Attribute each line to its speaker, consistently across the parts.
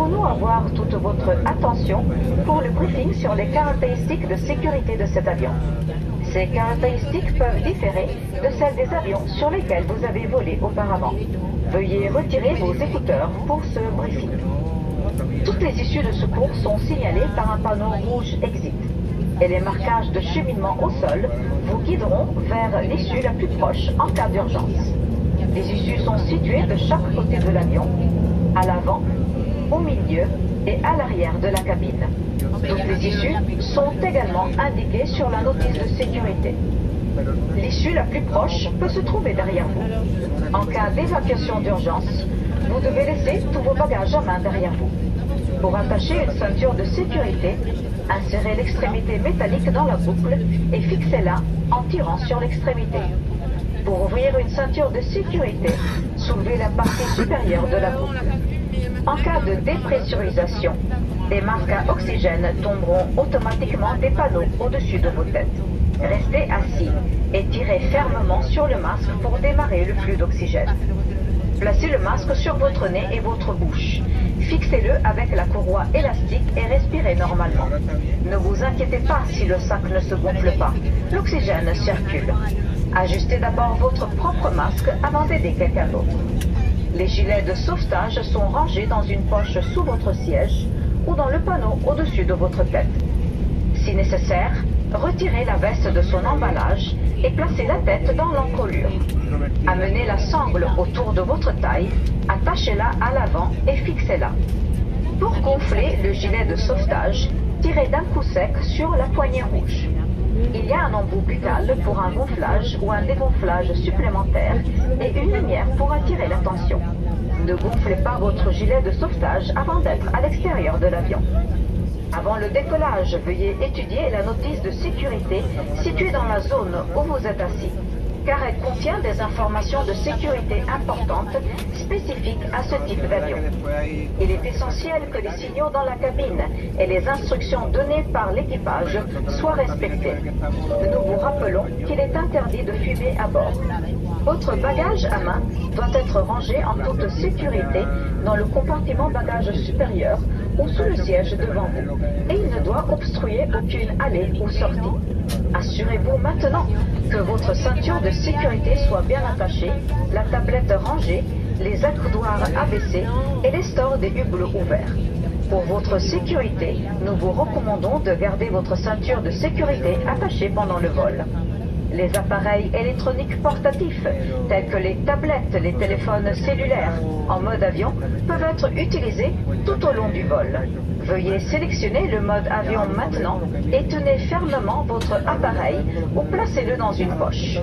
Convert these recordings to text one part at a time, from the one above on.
Speaker 1: pourrions-nous avoir toute votre attention pour le briefing sur les caractéristiques de sécurité de cet avion? Ces caractéristiques peuvent différer de celles des avions sur lesquels vous avez volé auparavant. Veuillez retirer vos écouteurs pour ce briefing. Toutes les issues de secours sont signalées par un panneau rouge Exit et les marquages de cheminement au sol vous guideront vers l'issue la plus proche en cas d'urgence. Les issues sont situées de chaque côté de l'avion, à l'avant, au milieu et à l'arrière de la cabine. Toutes les issues sont également indiquées sur la notice de sécurité. L'issue la plus proche peut se trouver derrière vous. En cas d'évacuation d'urgence, vous devez laisser tous vos bagages à main derrière vous. Pour attacher une ceinture de sécurité, insérez l'extrémité métallique dans la boucle et fixez-la en tirant sur l'extrémité. Pour ouvrir une ceinture de sécurité, soulevez la partie supérieure de la boucle. En cas de dépressurisation, des masques à oxygène tomberont automatiquement des panneaux au-dessus de vos têtes. Restez assis et tirez fermement sur le masque pour démarrer le flux d'oxygène. Placez le masque sur votre nez et votre bouche. Fixez-le avec la courroie élastique et respirez normalement. Ne vous inquiétez pas si le sac ne se gonfle pas. L'oxygène circule. Ajustez d'abord votre propre masque avant d'aider quelqu'un d'autre. Les gilets de sauvetage sont rangés dans une poche sous votre siège ou dans le panneau au-dessus de votre tête. Si nécessaire, retirez la veste de son emballage et placez la tête dans l'encolure. Amenez la sangle autour de votre taille, attachez-la à l'avant et fixez-la. Pour gonfler le gilet de sauvetage, tirez d'un coup sec sur la poignée rouge. Il y a un embout buccal pour un gonflage ou un dégonflage supplémentaire et une lumière pour attirer l'attention. Ne gonflez pas votre gilet de sauvetage avant d'être à l'extérieur de l'avion. Avant le décollage, veuillez étudier la notice de sécurité située dans la zone où vous êtes assis, car elle contient des informations de sécurité importantes spécifiques à ce type d'avion. Il est essentiel que les signaux dans la cabine et les instructions données par l'équipage soient respectés. Nous vous rappelons qu'il est interdit de fumer à bord. Votre bagage à main doit être rangé en toute sécurité dans le compartiment bagage supérieur ou sous le siège devant vous, et il ne doit obstruer aucune allée ou sortie. Assurez-vous maintenant que votre ceinture de sécurité soit bien attachée, la tablette rangée, les accoudoirs abaissés et les stores des hublots ouverts. Pour votre sécurité, nous vous recommandons de garder votre ceinture de sécurité attachée pendant le vol. Les appareils électroniques portatifs, tels que les tablettes, les téléphones cellulaires en mode avion, peuvent être utilisés tout au long du vol. Veuillez sélectionner le mode avion maintenant et tenez fermement votre appareil ou placez-le dans une poche.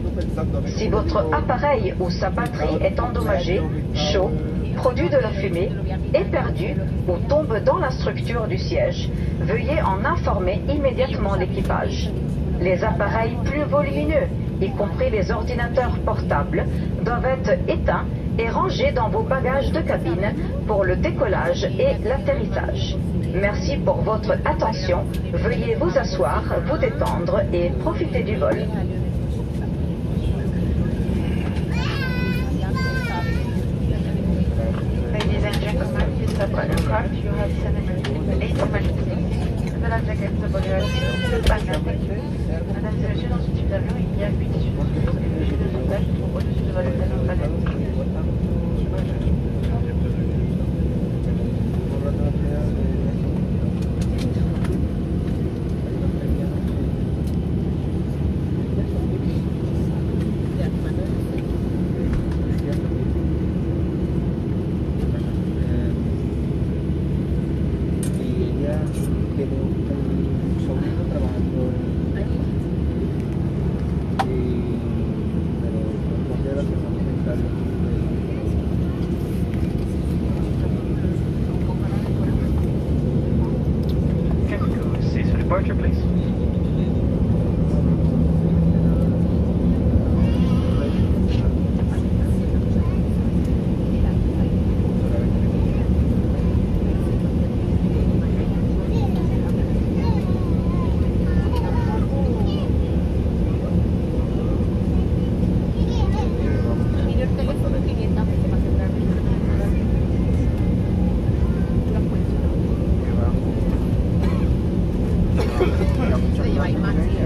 Speaker 1: Si votre appareil ou sa batterie est endommagé, chaud, produit de la fumée, est perdu ou tombe dans la structure du siège, veuillez en informer immédiatement l'équipage. Les appareils plus volumineux, y compris les ordinateurs portables, doivent être éteints et rangés dans vos bagages de cabine pour le décollage et l'atterrissage. Merci pour votre attention. Veuillez vous asseoir, vous détendre et profiter du vol.
Speaker 2: Ladies and gentlemen, you step on your card. You have 7 minutes, 8 minutes. The life jacket, the body rest, thank you. Mesdames et messieurs, dans ce type d'avion, il y a 8 issues de secours et 2 issues de sauvetage qui sont au-dessus de votre tête.
Speaker 3: Departure, please. Max